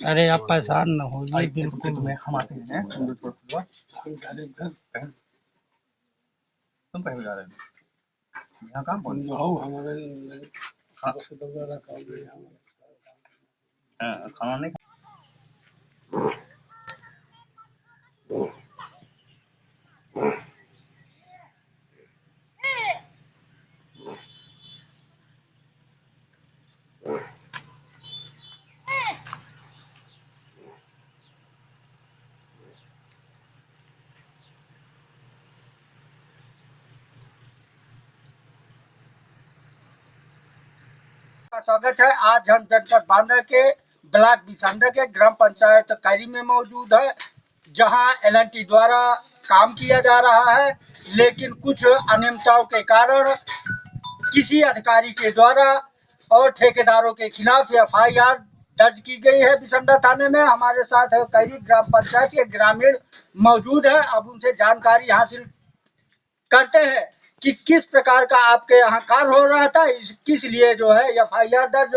अरे आप परेशान न होइए, बिल्कुल हम आते हैं तुम पहले जा रहे हैं यहाँ काम कौन खाना नहीं स्वागत है। आज हम जनपद बांदा के ब्लॉक बिसंडा के ग्राम पंचायत कैरी में मौजूद है, जहां एल&टी द्वारा काम किया जा रहा है, लेकिन कुछ अनियमितताओं के कारण किसी अधिकारी के द्वारा और ठेकेदारों के खिलाफ FIR दर्ज की गई है बिसंडा थाने में। हमारे साथ कैरी ग्राम पंचायत के ग्रामीण मौजूद है। अब उनसे जानकारी हासिल करते हैं कि किस प्रकार का आपके यहाँ कार्य हो रहा था, किस लिए जो है FIR दर्ज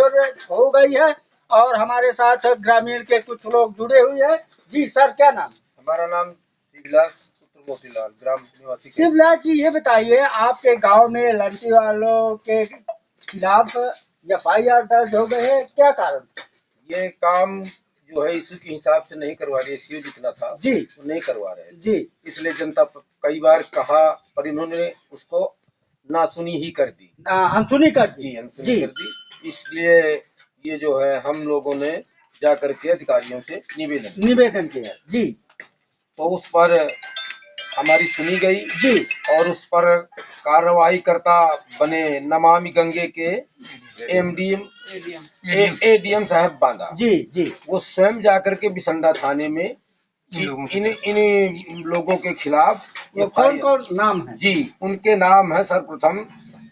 हो गई है। और हमारे साथ ग्रामीण के कुछ लोग जुड़े हुए हैं। जी सर, क्या नाम? हमारा नाम शिवलास पुत्र मोतीलाल, ग्राम निवासी। शिवलास जी, ये बताइए आपके गांव में एल&टी वालों के खिलाफ FIR दर्ज हो गए है, क्या कारण? ये काम जो है इशू के हिसाब से नहीं करवा रही, सीओ जितना था जी तो नहीं करवा रहे जी, इसलिए जनता कई बार कहा पर इन्होंने उसको नासुनी ही कर दी। अनसुनी कर दी। जी, अनसुनी कर दी। इसलिए ये जो है हम लोगों ने जा करके अधिकारियों से निवेदन किया जी, तो उस पर हमारी सुनी गई जी, और उस पर कार्रवाई करता बने नमामि गंगे के ADM साहब बांदा जी जी, वो स्वयं जाकर के बिसंडा थाने में इन लोगों के खिलाफ कौन कौन नाम है? जी, उनके नाम है सर्वप्रथम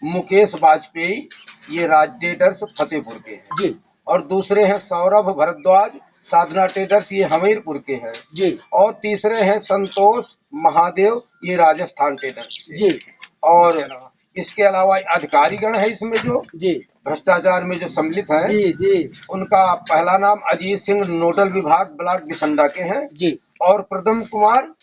मुकेश वाजपेयी, ये राज ट्रेडर्स फतेहपुर के हैं जी, और दूसरे हैं सौरभ भारद्वाज, साधना ट्रेडर्स, ये हमीरपुर के हैं जी, और तीसरे हैं संतोष महादेव, ये राजस्थान ट्रेडर्स से जी, और इसके अलावा अधिकारीगण है इसमें जो जी, भ्रष्टाचार में जो सम्मिलित है जी जी, उनका पहला नाम अजीत सिंह, नोडल विभाग ब्लॉक बिसंडा के हैं जी, और प्रदम कुमार,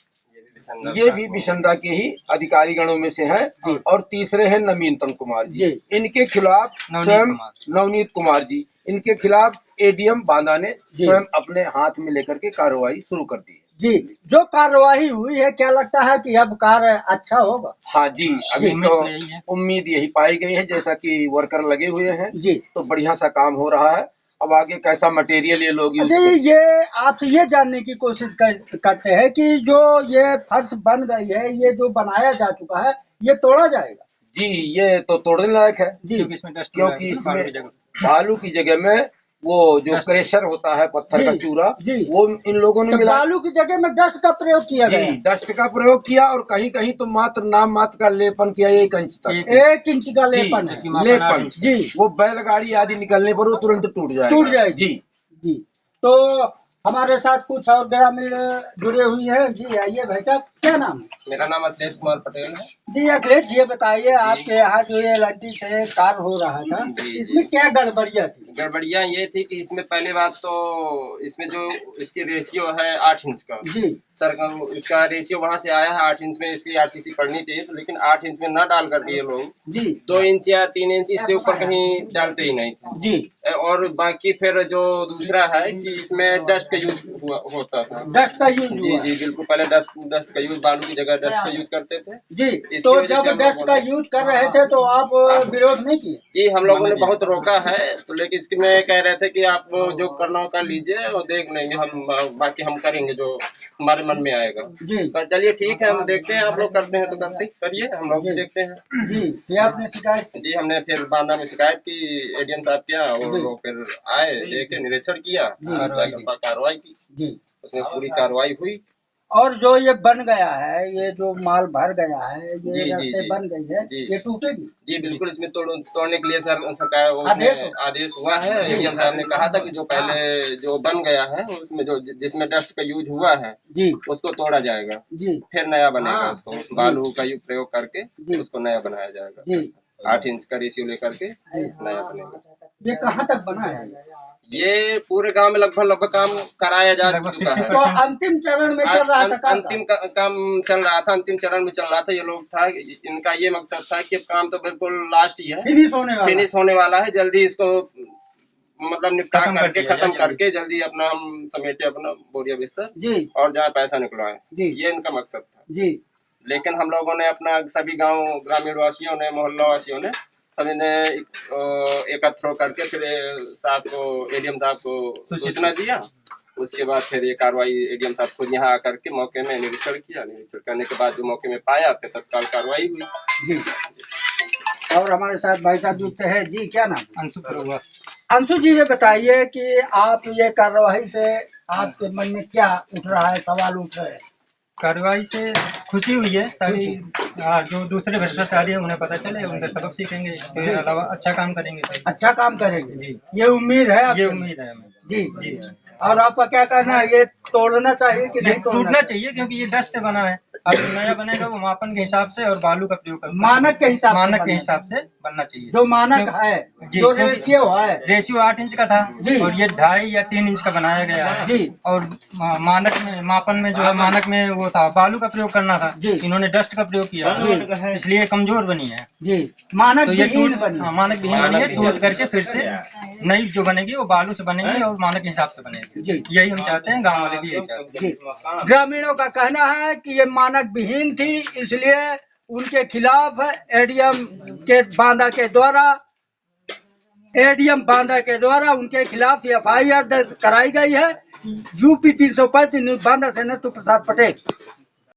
ये भी बिसंडा के ही अधिकारी गणों में से हैं और तीसरे हैं नवीनतम कुमार जी। इनके खिलाफ स्वयं नवनीत कुमार जी, इनके खिलाफ ADM बांदा ने स्वयं अपने हाथ में लेकर के कार्रवाई शुरू कर दी जी। जो कार्रवाई हुई है, क्या लगता है कि अब कार्य अच्छा होगा? हाँ जी, अभी तो उम्मीद यही पाई गई है, जैसा कि वर्कर लगे हुए हैं जी, तो बढ़िया सा काम हो रहा है। अब आगे कैसा मटेरियल ये लोग ये आपसे ये जानने की कोशिश करते हैं कि जो ये फर्श बन गई है, ये जो बनाया जा चुका है, ये तोड़ा जाएगा? जी, ये तो तोड़ने लायक है जी, क्योंकि इसमें बालू की जगह में वो जो क्रेशर होता है पत्थर का चूरा, वो इन लोगों ने मिला। बालू की जगह में डस्ट का प्रयोग किया गया। जी, डस्ट का प्रयोग किया और कहीं कहीं तो मात्र नाम मात्र का लेपन किया, 1 इंच तक, 1 इंच का लेपन है। लेपन जी, वो बैलगाड़ी आदि निकलने पर वो तुरंत टूट जाएगा। जी जी। तो हमारे साथ कुछ और ग्रामीण जुड़े हुए हैं। जी आइए भाई साहब, क्या नाम है? मेरा नाम अखिलेश कुमार पटेल है। जी अखिलेश, ये बताइए आपके यहाँ जो ये एल&टी से कार्य हो रहा था, इसमें क्या गड़बड़ियाँ थी? गड़बड़ियाँ ये थी कि इसमें पहले बात तो इसमें जो इसकी रेशियो है 8 इंच का, जी, सर इसका रेशियो वहाँ से आया है 8 इंच में, इसकी RCC पढ़नी चाहिए तो, लेकिन 8 इंच में न डाल कर दिए लोग जी, 2 इंच या 3 इंच, इससे ऊपर कहीं डालते ही नहीं थे जी। और बाकी फिर जो दूसरा है कि इसमें डस्ट का यूज होता था। डस्ट का यूज? जी जी बिल्कुल, पहले डस्ट का यूज, बालू की जगह डस्ट का यूज करते थे जी। तो जब डस्ट का यूज कर रहे थे तो आप विरोध नहीं किए? जी, हम लोगों ने बहुत रोका है तो, लेकिन इसमें कह रहे थे कि आप जो करना हो कर लीजिए और देख लेंगे हम, बाकी हम करेंगे जो हमारे मन में आएगा। जी, पर चलिए ठीक है, हम देखते हैं, आप लोग करते हैं तो करते करिए, हम लोग भी देखते हैं। जी। फिर आपने शिकायत? जी, हमने फिर बांदा में शिकायत की ADM साहब के यहाँ और वो फिर आए, देखे, निरीक्षण किया, कार्रवाई की। जी, उसमें पूरी कार्रवाई हुई। और जो ये बन गया है, ये जो माल भर गया है, ये जी, रास्ते जी, बन गई है, जी। ये टूटेगी? जी बिल्कुल, इसमें तोड़ने के लिए सरकार आदेश हुआ है। ADM साहब ने कहा था कि जो पहले जो बन गया है उसमें जो जिसमें डस्ट का यूज हुआ है जी, उसको तोड़ा जाएगा, जी, फिर नया बनेगा, उसको बालू का प्रयोग करके उसको नया बनाया जाएगा। जी। 8 इंच का रेशियो लेकर के नया बनेगा। ये कहाँ तक बना है? ये पूरे गांव में लगभग काम कराया जा चुका है। तो अंतिम चरण में चल रहा था अंतिम काम चल रहा था, अंतिम चरण में चल रहा था। ये लोग था, इनका ये मकसद था कि अब काम तो बिल्कुल लास्ट ही है, फिनिश होने वाला है, जल्दी इसको मतलब निपटा करके खत्म करके जल्दी अपना हम समेटे अपना बोरिया बिस्तर और जहाँ पैसा निकलवाए, ये इनका मकसद था जी। लेकिन हम लोगों ने अपना सभी गांव ग्रामीण वासियों ने, मोहल्ला वासियों ने सभी ने एकत्र होकर के फिर साहब को, एडीएम साहब को सूचना दिया। उसके बाद फिर ये कार्रवाई एडीएम साहब खुद यहाँ आकर के मौके में निरीक्षण किया। निरीक्षण करने के बाद जो मौके में पाया फिर तत्काल कार्रवाई हुई जी। और हमारे साथ भाई साहब जुड़ते हैं जी, क्या नाम? अंशु प्रभु। अंशु जी, ये बताइए कि आप ये कार्रवाई से आपके मन में क्या उठ रहा है, सवाल उठ रहे हैं? कार्रवाई से खुशी हुई है ताकि जो दूसरे भ्रष्टाचारी है उन्हें पता चले, उनसे सबक सीखेंगे, इसके अलावा अच्छा काम करेंगे। अच्छा काम करेंगे जी, ये उम्मीद है, ये उम्मीद है हमें जी जी। और आपका क्या कहना है, ये तोड़ना चाहिए कि नहीं? टूटना चाहिए, क्योंकि ये डस्ट बना है। अब नया बनेगा वो मापन के हिसाब से और बालू का प्रयोग कर मानक के हिसाब से बनना चाहिए। जो मानक है, जो रेशियो है, रेशियो 8 इंच का था और ये 2.5 या 3 इंच का बनाया गया है जी। और मानक में, मापन में जो है मानक में वो था बालू का प्रयोग करना था, इन्होंने डस्ट का प्रयोग किया इसलिए कमजोर बनी है जी। मानक तो ये मानक विहीन बनी है, टूट करके फिर से नई जो बनेगी वो बालू से बनेगी और मानक के हिसाब से बनेगी। यही हम चाहते हैं, गाँव वाले भी यही चाहते हैं। ग्रामीणों का कहना है कि ये मानक विहीन थी, इसलिए उनके खिलाफ एडीएम बांदा के द्वारा उनके खिलाफ FIR दर्ज कराई गई है। यूपी 335 बांदा से नटू प्रसाद पटेल।